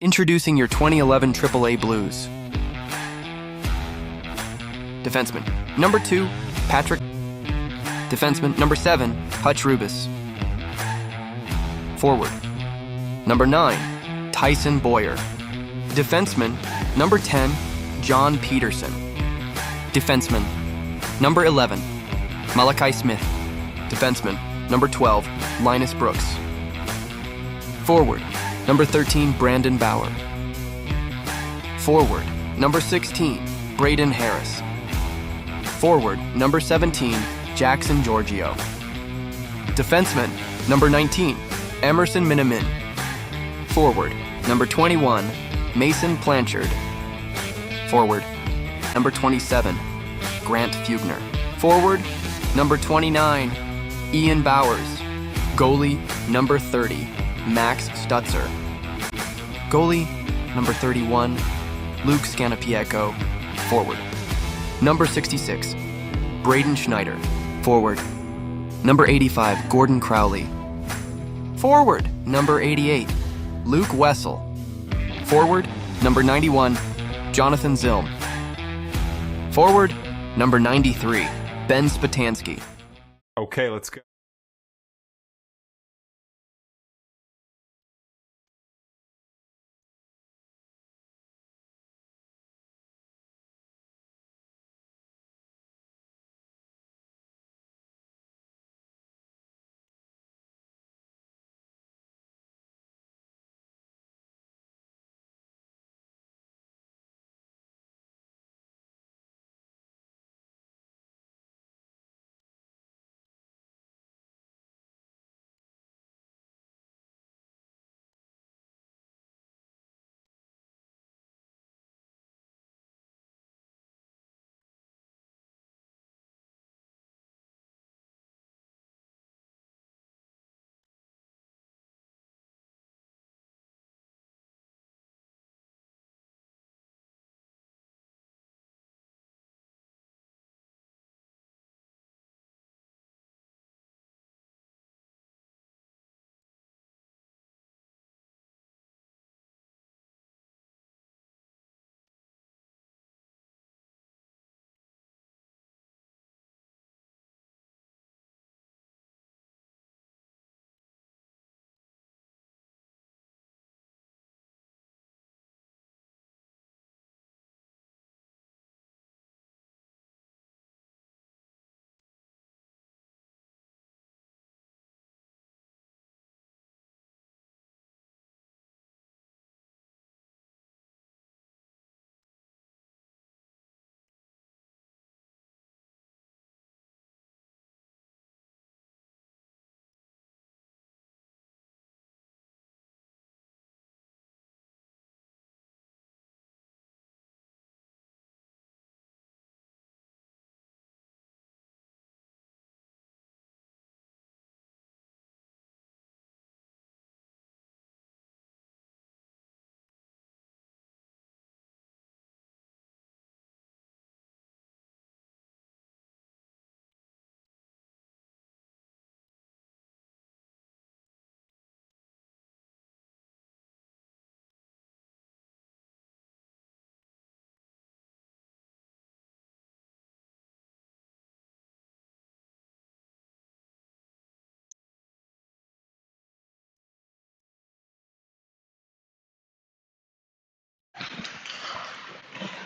Introducing your 2011 AAA Blues. Defenseman. Number 2, Patrick. Defenseman. Number 7, Hutch Rubis. Forward. Number 9, Tyson Boyer. Defenseman. Number 10, John Peterson. Defenseman. Number 11, Malachi Smith. Defenseman. Number 12, Linus Brooks. Forward. Number 13, Brandon Bauer. Forward. Number 16, Braden Harris. Forward. Number 17, Jackson Giorgio. Defenseman. Number 19, Emerson Minimin. Forward. Number 21, Mason Blanchard. Forward. Number 27, Grant Fugner. Forward. Number 29, Ian Bowers. Goalie. Number 30, Max Stutzer. Goalie. Number 31, Luke Scannapieco. Forward. Number 66, Braden Schneider. Forward. Number 85, Gordon Crowley. Forward. Number 88, Luke Wessel. Forward. Number 91, Jonathan Zilm. Forward. Number 93, Ben Spatansky. Okay, let's go.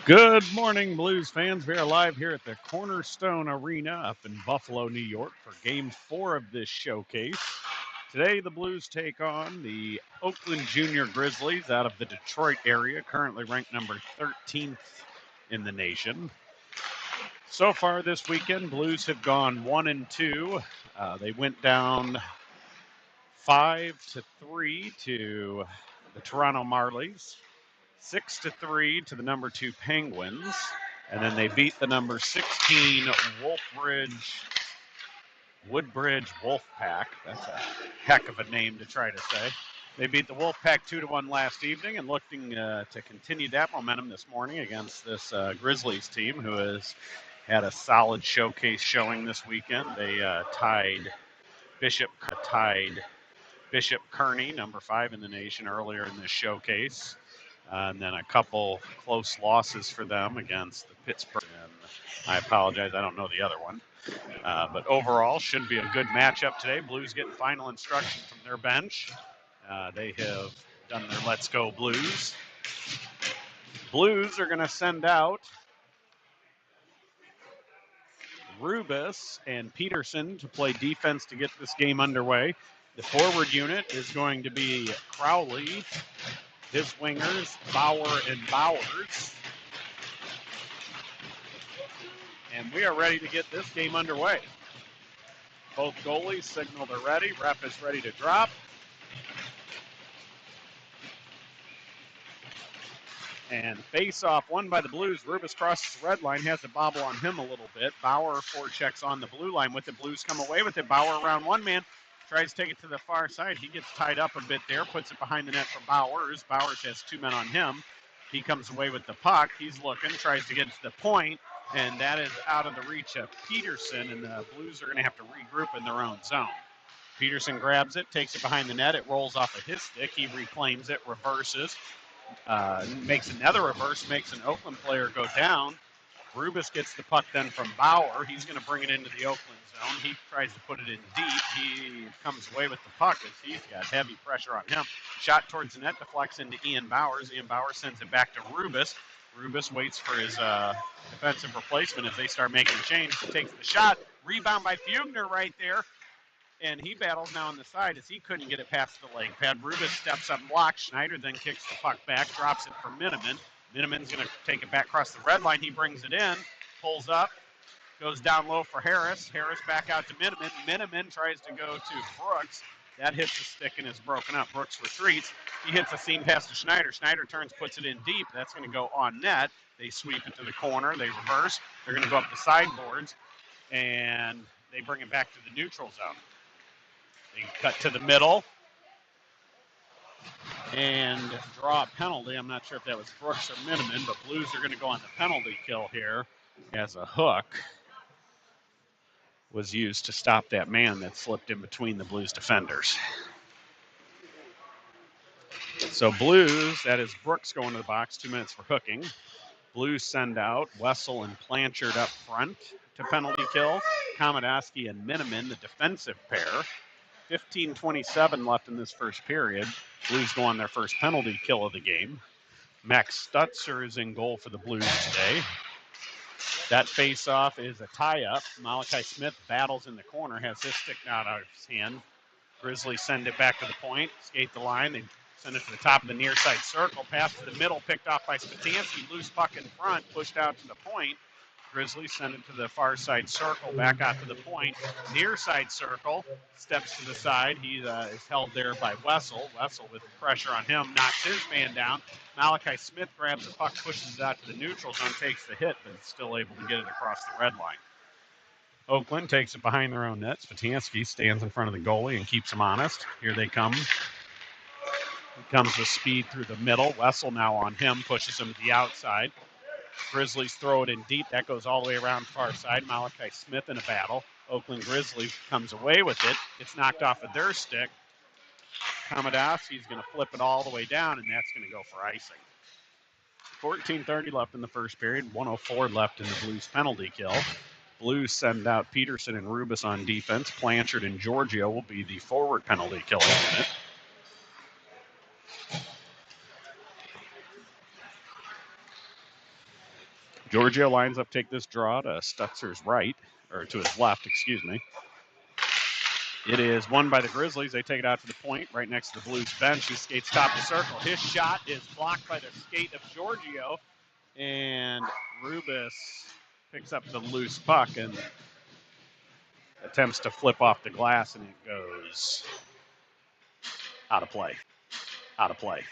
Good morning, Blues fans. We are live here at the Cornerstone Arena up in Buffalo, New York for Game 4 of this showcase. Today, the Blues take on the Oakland Jr Grizzlies out of the Detroit area, currently ranked number 13th in the nation. So far this weekend, Blues have gone 1-2. They went down 5-3 to the Toronto Marlies. 6-3 to the number 2 Penguins, and then they beat the number 16 Woodbridge Wolfpack. That's a heck of a name to try to say. They beat the Wolfpack 2-1 last evening, and looking to continue that momentum this morning against this Grizzlies team, who has had a solid showcase showing this weekend. They tied Bishop Kearney, number 5 in the nation, earlier in this showcase. And then a couple close losses for them against the Pittsburgh. And I apologize, I don't know the other one. But overall, should be a good matchup today. Blues getting final instruction from their bench. They have done their Let's Go Blues. Blues are going to send out Rubis and Peterson to play defense to get this game underway. The forward unit is going to be Crowley, his wingers, Bauer and Bowers. And we are ready to get this game underway. Both goalies signal they're ready. Ref is ready to drop. And face-off won by the Blues. Rubis crosses the red line, has a bobble on him a little bit. Bauer forechecks on the blue line with the Blues come away with it. Bauer around one man, tries to take it to the far side. He gets tied up a bit there, puts it behind the net for Bowers. Bowers has two men on him. He comes away with the puck. He's looking, tries to get to the point, and that is out of the reach of Peterson, and the Blues are going to have to regroup in their own zone. Peterson grabs it, takes it behind the net. It rolls off of his stick. He reclaims it, reverses. Makes another reverse, makes an Oakland player go down. Rubis gets the puck then from Bauer. He's going to bring it into the Oakland zone. He tries to put it in deep. He comes away with the puck as he's got heavy pressure on him. Shot towards the net, deflects into Ian Bowers. Ian Bowers sends it back to Rubis. Rubis waits for his defensive replacement as they start making a change. He takes the shot. Rebound by Fugner right there. And he battles now on the side as he couldn't get it past the leg pad. Rubis steps up and blocks. Schneider then kicks the puck back, drops it for Miniman. Miniman's going to take it back across the red line. He brings it in, pulls up, goes down low for Harris. Harris back out to Miniman. Miniman tries to go to Brooks. That hits the stick and is broken up. Brooks retreats. He hits a seam pass to Schneider. Schneider turns, puts it in deep. That's going to go on net. They sweep it to the corner. They reverse. They're going to go up the sideboards, and they bring it back to the neutral zone. They cut to the middle and draw a penalty. I'm not sure if that was Brooks or Miniman, but Blues are going to go on the penalty kill here as a hook was used to stop that man that slipped in between the Blues defenders. So Blues, that is Brooks going to the box, 2 minutes for hooking. Blues send out Wessel and Blanchard up front to penalty kill. Komodowski and Miniman, the defensive pair. 15:27 left in this first period. Blues go on their first penalty kill of the game. Max Stutzer is in goal for the Blues today. That face-off is a tie-up. Malachi Smith battles in the corner, has his stick out of his hand. Grizzlies send it back to the point, skate the line. They send it to the top of the near side circle. Pass to the middle, picked off by Spatansky. Loose puck in front, pushed out to the point. Grizzlies send it to the far side circle, back out to the point. Near side circle, steps to the side. He is held there by Wessel. Wessel with pressure on him, knocks his man down. Malachi Smith grabs the puck, pushes it out to the neutral zone, takes the hit, but is still able to get it across the red line. Oakland takes it behind their own net. Spatansky stands in front of the goalie and keeps him honest. Here they come. He comes with speed through the middle. Wessel now on him, pushes him to the outside. Grizzlies throw it in deep. That goes all the way around far side. Malachi Smith in a battle. Oakland Grizzlies comes away with it. It's knocked off of their stick. Komodowski's going to flip it all the way down, and that's going to go for icing. 14:30 left in the first period. 1:04 left in the Blues penalty kill. Blues send out Peterson and Rubis on defense. Blanchard and Giorgio will be the forward penalty kill unit. Giorgio lines up, take this draw to Stutzer's right, or to his left, excuse me. It is won by the Grizzlies. They take it out to the point, right next to the Blues bench. He skates top the circle. His shot is blocked by the skate of Giorgio, and Rubis picks up the loose puck and attempts to flip off the glass, and it goes out of play. Out of play.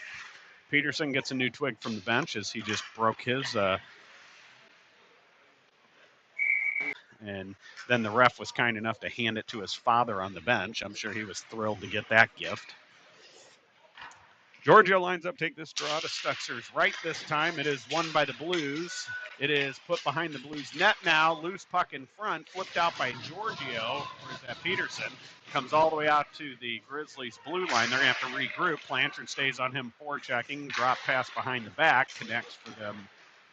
Peterson gets a new twig from the bench as he just broke his and then the ref was kind enough to hand it to his father on the bench. I'm sure he was thrilled to get that gift. Giorgio lines up, take this draw to Stutzer's right this time. It is won by the Blues. It is put behind the Blues net now. Loose puck in front, flipped out by Giorgio. Where's that? Peterson. Comes all the way out to the Grizzlies' blue line. They're going to have to regroup. Blanchard stays on him forechecking. Drop pass behind the back. Connects for them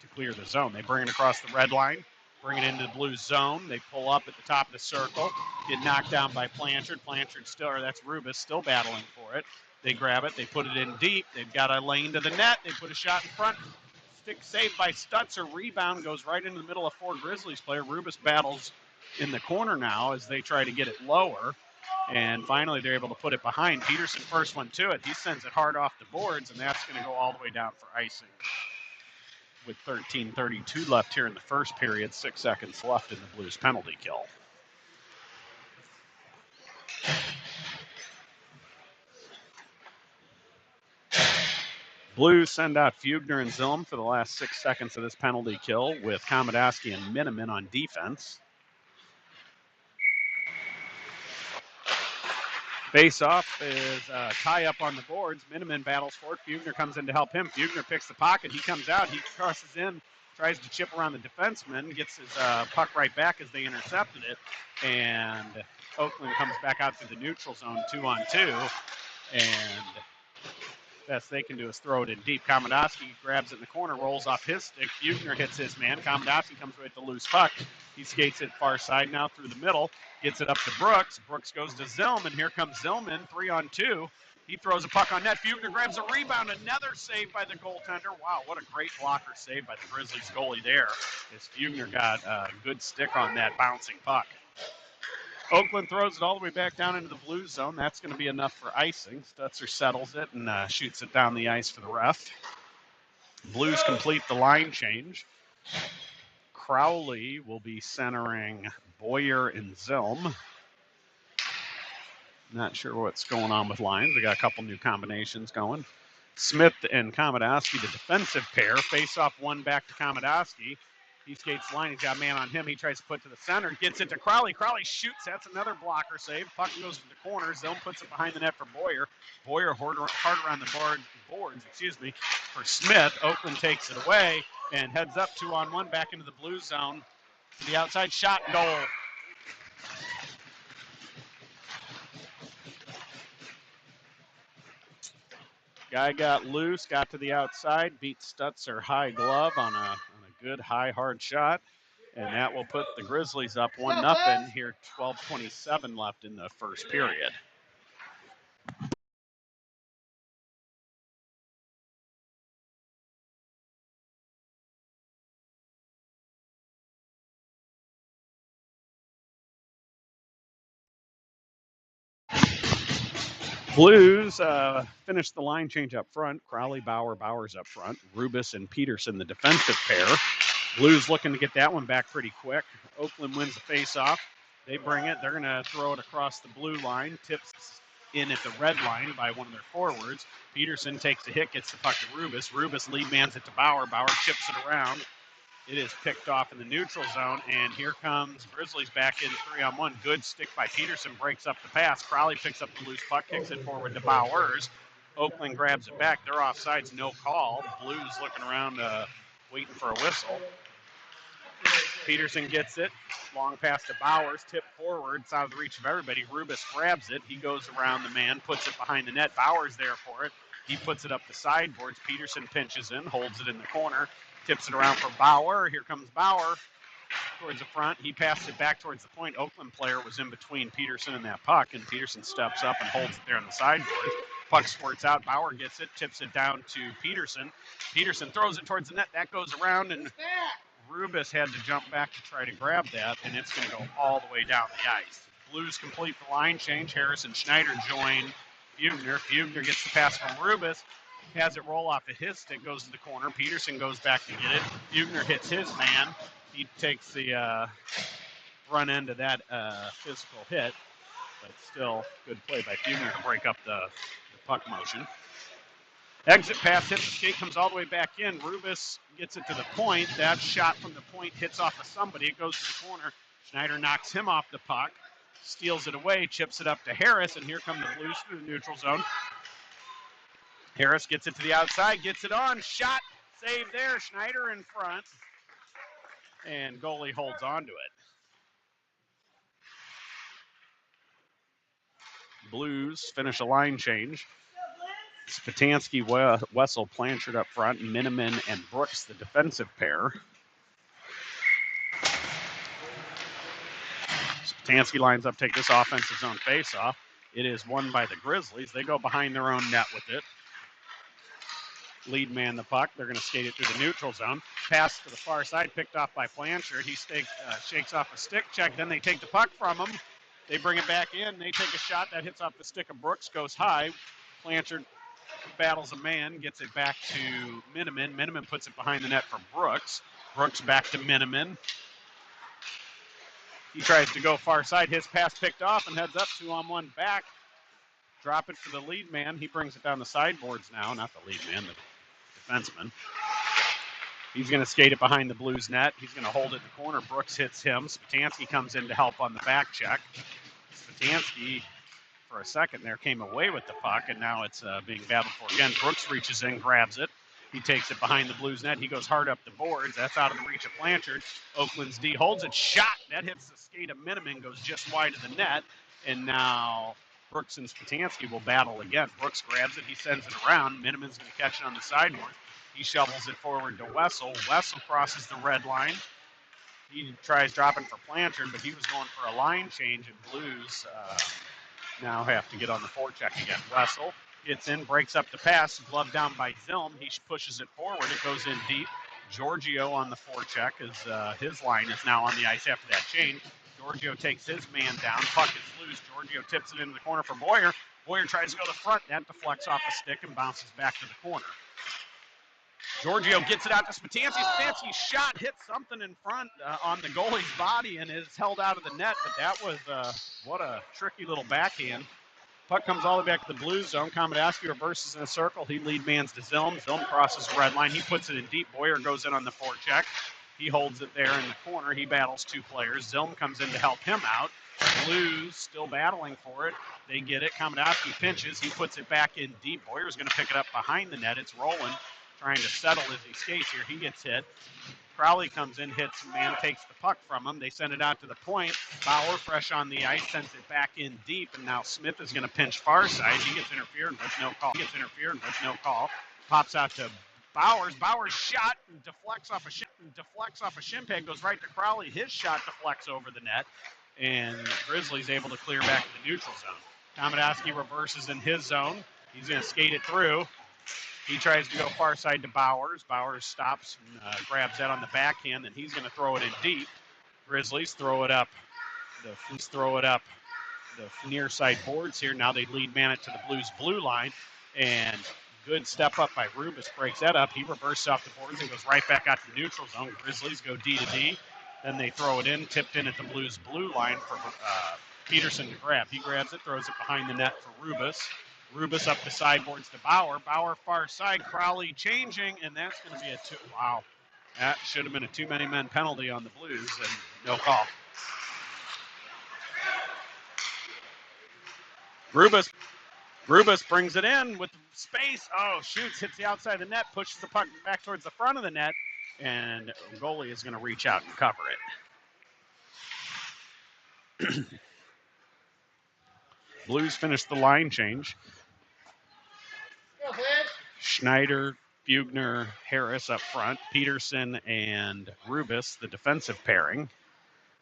to clear the zone. They bring it across the red line. Bring it into the Blues zone. They pull up at the top of the circle. Get knocked down by Blanchard. Blanchard still, or that's Rubis, still battling for it. They grab it. They put it in deep. They've got a lane to the net. They put a shot in front. Stick saved by Stutzer. Rebound goes right into the middle of 4 Grizzlies player. Rubis battles in the corner now as they try to get it lower. And finally, they're able to put it behind. Peterson, first one to it. He sends it hard off the boards, and that's going to go all the way down for icing. With 13:32 left here in the first period, 6 seconds left in the Blues penalty kill. Blues send out Fugner and Zilm for the last 6 seconds of this penalty kill with Komodowski and Miniman on defense. Face-off is a tie-up on the boards. Miniman battles for it. Fugner comes in to help him. Fugner picks the pocket. He comes out. He crosses in, tries to chip around the defenseman, gets his puck right back as they intercepted it. And Oakland comes back out to the neutral zone 2-on-2. And best they can do is throw it in deep. Komodowski grabs it in the corner, rolls off his stick. Fugner hits his man. Komodowski comes away with the loose puck. He skates it far side now through the middle, gets it up to Brooks. Brooks goes to Zilm, and here comes Zillman, 3-on-2. He throws a puck on net. Fugner grabs a rebound. Another save by the goaltender. Wow, what a great blocker save by the Grizzlies goalie there, as Fugner got a good stick on that bouncing puck. Oakland throws it all the way back down into the blue zone. That's going to be enough for icing. Stutzer settles it and shoots it down the ice for the ref. Blues complete the line change. Crowley will be centering Boyer and Zilm. Not sure what's going on with lines. We got a couple new combinations going. Smith and Komodowski, the defensive pair, face off one back to Komodowski. He skates the line. He's got a man on him. He tries to put to the center. Gets it to Crowley. Crowley shoots. That's another blocker save. Puck goes to the corner. Zilm puts it behind the net for Boyer. Boyer hard around the boards for Smith. Oakland takes it away and heads up 2-on-1 back into the blue zone. To the outside shot, goal. Guy got loose, got to the outside, beat Stutzer high glove on a good high hard shot, and that will put the Grizzlies up 1-0 here. 12:27 left in the first period. Blues finished the line change up front. Crowley, Bowers up front. Rubis and Peterson, the defensive pair. Blues looking to get that one back pretty quick. Oakland wins the faceoff. They bring it. They're going to throw it across the blue line. Tips in at the red line by one of their forwards. Peterson takes a hit, gets the puck to Rubis. Rubis lead mans it to Bauer. Bauer chips it around. It is picked off in the neutral zone, and here comes Grizzlies back in 3-on-1. Good stick by Peterson, breaks up the pass. Crowley picks up the loose puck, kicks it forward to Bowers. Oakland grabs it back. They're offsides, no call. Blues looking around, waiting for a whistle. Peterson gets it. Long pass to Bowers, tipped forward. It's out of the reach of everybody. Rubis grabs it. He goes around the man, puts it behind the net. Bowers there for it. He puts it up the sideboards. Peterson pinches in, holds it in the corner. Tips it around for Bauer. Here comes Bauer towards the front. He passed it back towards the point. Oakland player was in between Peterson and that puck, and Peterson steps up and holds it there on the sideboard. Puck squirts out. Bauer gets it, tips it down to Peterson. Peterson throws it towards the net. That goes around, and Rubis had to jump back to try to grab that, and it's going to go all the way down the ice. Blues complete the line change. Harris and Schneider join Fugner. Fugner gets the pass from Rubis. Has it roll off of his stick, goes to the corner. Peterson goes back to get it. Fugner hits his man. He takes the front end of that physical hit, but still good play by Fugner to break up the puck motion. Exit pass hits the skate, comes all the way back in. Rubis gets it to the point. That shot from the point hits off of somebody. It goes to the corner. Schneider knocks him off the puck, steals it away, chips it up to Harris, and here come the Blues through the neutral zone. Harris gets it to the outside, gets it on, shot, save there. Schneider in front, and goalie holds on to it. Blues finish a line change. Spatansky, Wessel, Blanchard up front, Miniman and Brooks, the defensive pair. Spatansky lines up, take this offensive zone faceoff. It is won by the Grizzlies. They go behind their own net with it. Lead man the puck. They're going to skate it through the neutral zone. Pass to the far side, picked off by Blanchard. He shakes off a stick check. Then they take the puck from him. They bring it back in. They take a shot that hits off the stick of Brooks, goes high. Blanchard battles a man, gets it back to Miniman. Miniman puts it behind the net for Brooks. Brooks back to Miniman. He tries to go far side. His pass picked off and heads up 2-on-1 back. Drop it for the lead man. He brings it down the sideboards now. Not the lead man, the defenseman. He's going to skate it behind the Blues net. He's going to hold it in the corner. Brooks hits him. Spatansky comes in to help on the back check. Spatansky, for a second there, came away with the puck, and now it's being battled for again. Brooks reaches in, grabs it. He takes it behind the Blues net. He goes hard up the boards. That's out of the reach of Blanchard. Oakland's D holds it. Shot. That hits the skate of Miniman, goes just wide of the net. And now Brooks and Spatansky will battle again. Brooks grabs it. He sends it around. Miniman's going to catch it on the sideboard. He shovels it forward to Wessel. Wessel crosses the red line. He tries dropping for Blanchard, but he was going for a line change, and Blues now have to get on the forecheck again. Wessel gets in, breaks up the pass, glove down by Zilm. He pushes it forward. It goes in deep. Giorgio on the forecheck as his line is now on the ice after that change. Giorgio takes his man down. Puck is loose. Giorgio tips it into the corner for Boyer. Boyer tries to go to the front. That deflects off a stick and bounces back to the corner. Giorgio gets it out to Spatansky. Spatansky's shot hits something in front on the goalie's body and is held out of the net, but that was what a tricky little backhand. Puck comes all the way back to the Blues zone. Komodowski reverses in a circle. He lead mans to Zilm. Zilm crosses the red line. He puts it in deep. Boyer goes in on the forecheck. He holds it there in the corner. He battles two players. Zilm comes in to help him out. Blues still battling for it. They get it. Komodowski pinches. He puts it back in deep. Boyer's going to pick it up behind the net. It's rolling, trying to settle as he skates here. He gets hit. Crowley comes in, hits man, takes the puck from him. They send it out to the point. Bauer, fresh on the ice, sends it back in deep, and now Smith is going to pinch far side. He gets interfered with, no call. Pops out to Bowers. Bowers shot and deflects off a shin pad, goes right to Crowley. His shot deflects over the net, and Grizzlies able to clear back to the neutral zone. Komodowski reverses in his zone. He's going to skate it through. He tries to go far side to Bowers. Bowers stops and grabs that on the backhand, and he's going to throw it in deep. Grizzlies throw it up the near side boards here. Now they lead man it to the Blues blue line, and good step up by Rubis, breaks that up. He reverses off the boards and goes right back out to the neutral zone. Grizzlies go D to D. Then they throw it in, tipped in at the Blues blue line for Peterson to grab. He grabs it, throws it behind the net for Rubis. Rubis up the sideboards to Bauer. Bauer far side. Crowley changing, and that's going to be a two. Wow. That should have been a too many men penalty on the Blues, and no call. Rubis brings it in with space. Oh, shoots, hits the outside of the net, pushes the puck back towards the front of the net, and goalie is going to reach out and cover it. Blues finish the line change. Schneider, Bugner, Harris up front. Peterson and Rubis, the defensive pairing.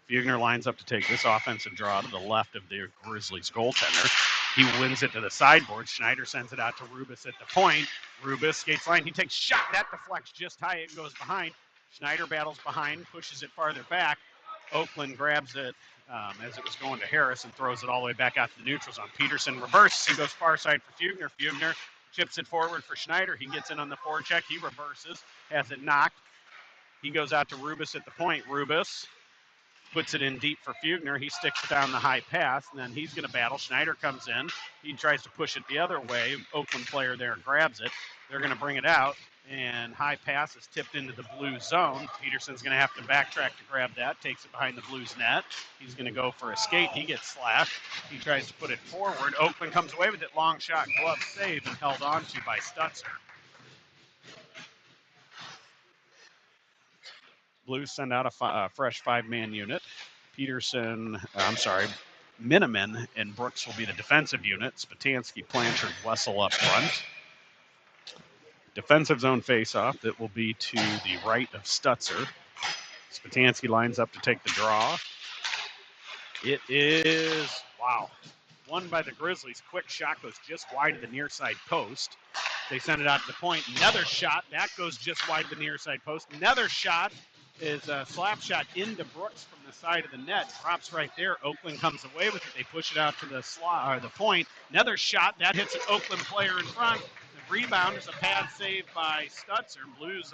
Bugner lines up to take this offensive draw to the left of the Grizzlies goaltender. He wins it to the sideboard. Schneider sends it out to Rubis at the point. Rubis skates line. He takes shot. That deflects just high. It goes behind. Schneider battles behind, pushes it farther back. Oakland grabs it as it was going to Harris and throws it all the way back out to the neutral zone. Peterson reverses. He goes far side for Bugner. Bugner chips it forward for Schneider. He gets in on the forecheck. He reverses, has it knocked. He goes out to Rubis at the point. Rubis puts it in deep for Fugner. He sticks down the high pass, and then he's going to battle. Schneider comes in. He tries to push it the other way. Oakland player there grabs it. They're going to bring it out, and high pass is tipped into the Blues zone. Peterson's going to have to backtrack to grab that, takes it behind the Blues net. He's going to go for a skate. He gets slashed. He tries to put it forward. Oakland comes away with it. Long shot, glove save, and held on to by Stutzer. Blues send out a fresh five-man unit. Miniman and Brooks will be the defensive unit. Spatansky, Blanchard, Wessel up front. Defensive zone faceoff that will be to the right of Stutzer. Spatansky lines up to take the draw. It is, won by the Grizzlies. Quick shot goes just wide of the near side post. They send it out to the point. Another shot. That goes just wide of the near side post. Another shot is a slap shot into Brooks from the side of the net. Drops right there. Oakland comes away with it. They push it out to the point. Another shot. That hits an Oakland player in front. The rebound is a pad save by Stutzer. Blues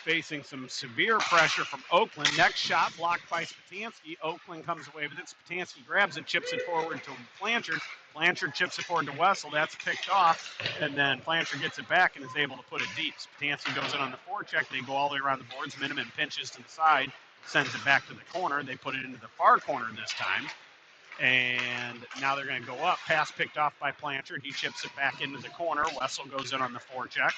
facing some severe pressure from Oakland. Next shot blocked by Spatansky. Oakland comes away with it. Spatansky grabs it, chips it forward to Blanchard. Blanchard chips it forward to Wessel. That's picked off. And then Blanchard gets it back and is able to put it deep. Spatansky goes in on the forecheck. They go all the way around the boards. Miniman pinches to the side, sends it back to the corner. They put it into the far corner this time. And now they're going to go up. Pass picked off by Blanchard. He chips it back into the corner. Wessel goes in on the forecheck.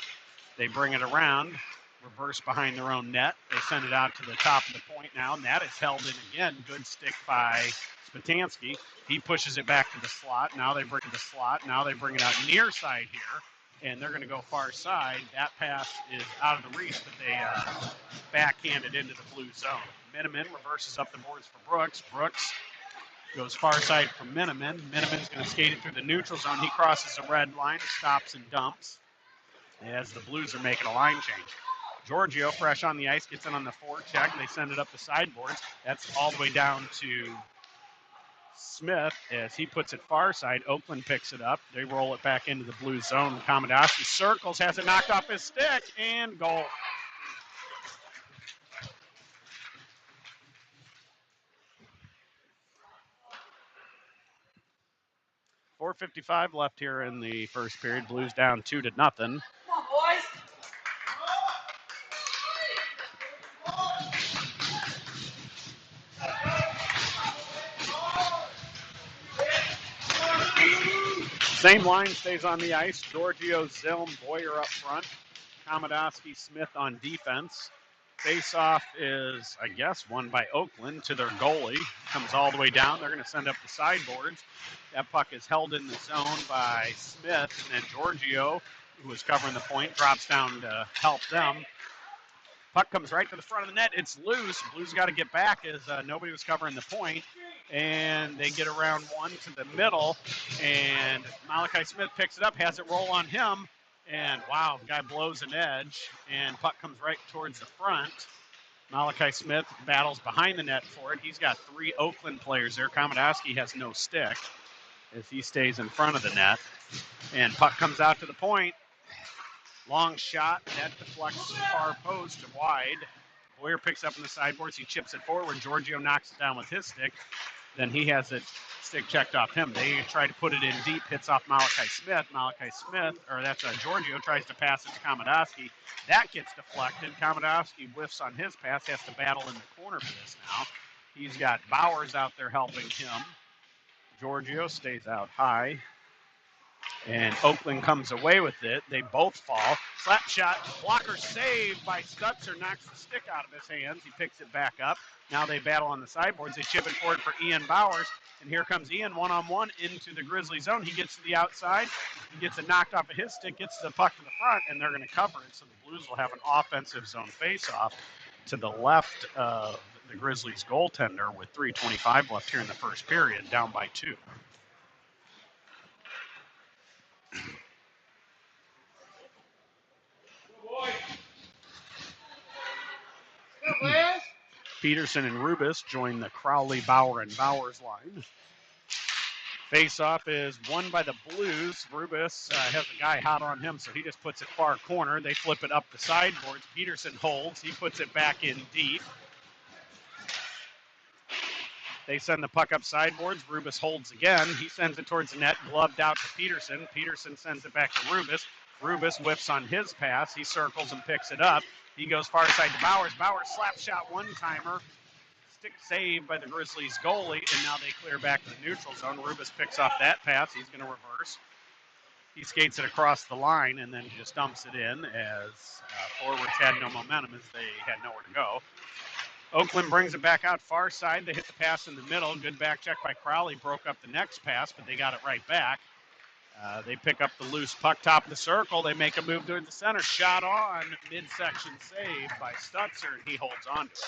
They bring it around. Reverse behind their own net. They send it out to the top of the point now, and that is held in again. Good stick by Spatansky. He pushes it back to the slot. Now they bring it to the slot. Now they bring it out near side here, and they're going to go far side. That pass is out of the reach, but they backhand it into the blue zone. Miniman reverses up the boards for Brooks. Brooks goes far side from Miniman. Miniman's going to skate it through the neutral zone. He crosses the red line, stops and dumps as the Blues are making a line change. Giorgio, fresh on the ice, gets in on the forecheck. They send it up the sideboards. That's all the way down to Smith as he puts it far side. Oakland picks it up. They roll it back into the blue zone. Kamadashi circles, has it knocked off his stick, and goal. .455 left here in the first period. Blues down 2-0. Come on, boys. Same line stays on the ice. Giorgio, Zilm, Boyer up front. Kamadaski, Smith on defense. Face-off is, I guess, won by Oakland to their goalie. Comes all the way down. They're going to send up the sideboards. That puck is held in the zone by Smith. And then Giorgio, who was covering the point, drops down to help them. Puck comes right to the front of the net. It's loose. Blues got to get back as nobody was covering the point. And they get around one to the middle. And Malachi Smith picks it up, has it roll on him. And wow, the guy blows an edge. And puck comes right towards the front. Malachi Smith battles behind the net for it. He's got three Oakland players there. Kamadaski has no stick as he stays in front of the net. And puck comes out to the point. Long shot, net deflects far post and wide. Boyer picks up in the sideboards. He chips it forward. Giorgio knocks it down with his stick. Then he has it stick checked off him. They try to put it in deep, hits off Malachi Smith. Giorgio tries to pass it to Kamadaski. That gets deflected. Kamadaski whiffs on his pass, has to battle in the corner for this now. He's got Bowers out there helping him. Giorgio stays out high. And Oakland comes away with it. They both fall. Slap shot, blocker saved by Stutzer, knocks the stick out of his hands. He picks it back up. Now they battle on the sideboards. They chip it forward for Ian Bowers. And here comes Ian one-on-one into the Grizzly zone. He gets to the outside. He gets it knocked off of his stick, gets the puck to the front, and they're going to cover it. So the Blues will have an offensive zone face-off to the left of the Grizzlies goaltender with 3:25 left here in the first period, down by 2. Peterson and Rubis join the Crowley, Bauer, and Bowers line. Face-off is won by the Blues. Rubis has a guy hot on him, so he just puts it far corner. They flip it up the sideboards. Peterson holds. He puts it back in deep. They send the puck up sideboards. Rubis holds again. He sends it towards the net, gloved out to Peterson. Peterson sends it back to Rubis. Rubis whiffs on his pass. He circles and picks it up. He goes far side to Bowers. Bowers slap shot one-timer. Stick save by the Grizzlies goalie, and now they clear back to the neutral zone. Rubis picks off that pass. He's going to reverse. He skates it across the line and then just dumps it in as forwards had no momentum as they had nowhere to go. Oakland brings it back out far side. They hit the pass in the middle. Good back check by Crowley. Broke up the next pass, but they got it right back. They pick up the loose puck top of the circle. They make a move toward the center. Shot on. Midsection save by Stutzer, and he holds on to it.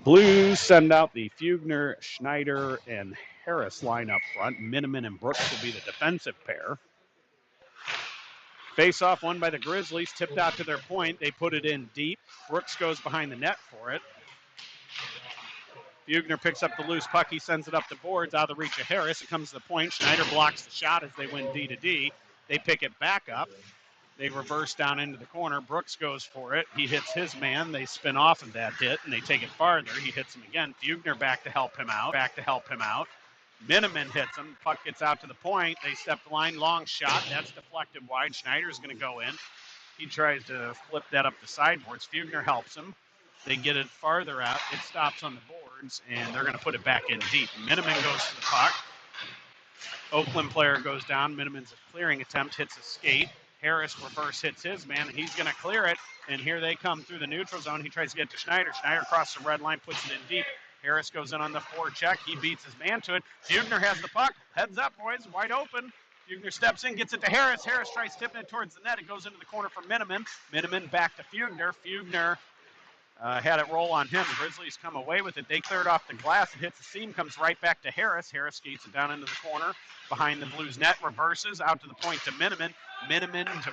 Blues send out the Fugner, Schneider, and Harris line up front. Miniman and Brooks will be the defensive pair. Face-off won by the Grizzlies, tipped out to their point. They put it in deep. Brooks goes behind the net for it. Fugner picks up the loose puck. He sends it up the boards, out of the reach of Harris. It comes to the point. Schneider blocks the shot as they win D to D. They pick it back up. They reverse down into the corner. Brooks goes for it. He hits his man. They spin off of that hit, and they take it farther. He hits him again. Fugner back to help him out. Miniman hits him. Puck gets out to the point. They step the line. Long shot. That's deflected wide. Schneider's going to go in. He tries to flip that up the sideboards. Fugner helps him. They get it farther out. It stops on the boards, and they're going to put it back in deep. Miniman goes to the puck. Oakland player goes down. Miniman's clearing attempt hits a skate. Harris reverse hits his man, and he's going to clear it. And here they come through the neutral zone. He tries to get to Schneider. Schneider crosses the red line, puts it in deep. Harris goes in on the forecheck. He beats his man to it. Fugner has the puck. Heads up, boys. Wide open. Fugner steps in, gets it to Harris. Harris tries tipping it towards the net. It goes into the corner for Miniman. Miniman back to Fugner. Fugner had it roll on him. The Grizzlies come away with it. They cleared off the glass. It hits the seam, comes right back to Harris. Harris skates it down into the corner behind the Blues net, reverses out to the point to Miniman. Miniman to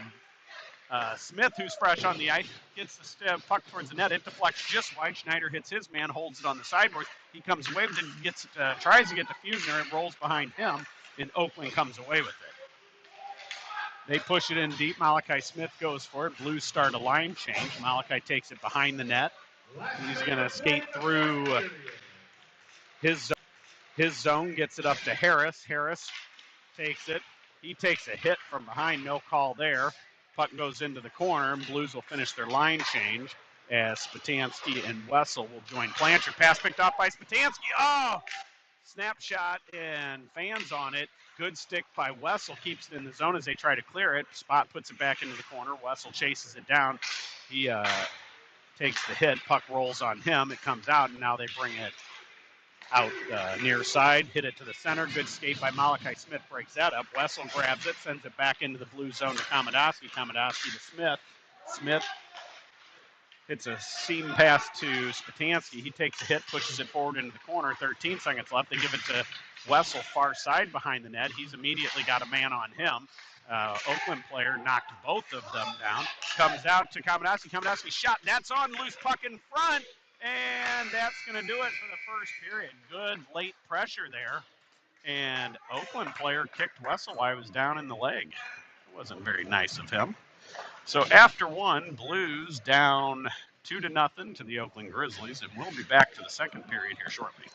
Smith, who's fresh on the ice, gets the puck towards the net. It deflects just wide. Schneider hits his man, holds it on the sideboards. He comes away with it, tries to get to Fugner. It rolls behind him, and Oakland comes away with it. They push it in deep. Malachi Smith goes for it. Blues start a line change. Malachi takes it behind the net. He's going to skate through his zone, gets it up to Harris. Harris takes it. He takes a hit from behind. No call there. Puck goes into the corner, and Blues will finish their line change as Spatansky and Wessel will join Blanchard. Pass picked off by Spatansky. Oh! Snapshot and fans on it. Good stick by Wessel. Keeps it in the zone as they try to clear it. Spot puts it back into the corner. Wessel chases it down. He takes the hit. Puck rolls on him. It comes out, and now they bring it out near side. Hit it to the center. Good skate by Malachi Smith. Breaks that up. Wessel grabs it. Sends it back into the blue zone to Komodowski. Komodowski to Smith. Smith hits a seam pass to Spatansky. He takes a hit, pushes it forward into the corner. 13 seconds left. They give it to Wessel, far side behind the net. He's immediately got a man on him. Oakland player knocked both of them down. Comes out to Komodowski. Komodowski shot. That's on. Loose puck in front. And that's going to do it for the first period. Good late pressure there. And Oakland player kicked Wessel while he was down in the leg. It wasn't very nice of him. So after one, Blues down 2-0 to the Oakland Grizzlies, and we'll be back to the second period here shortly.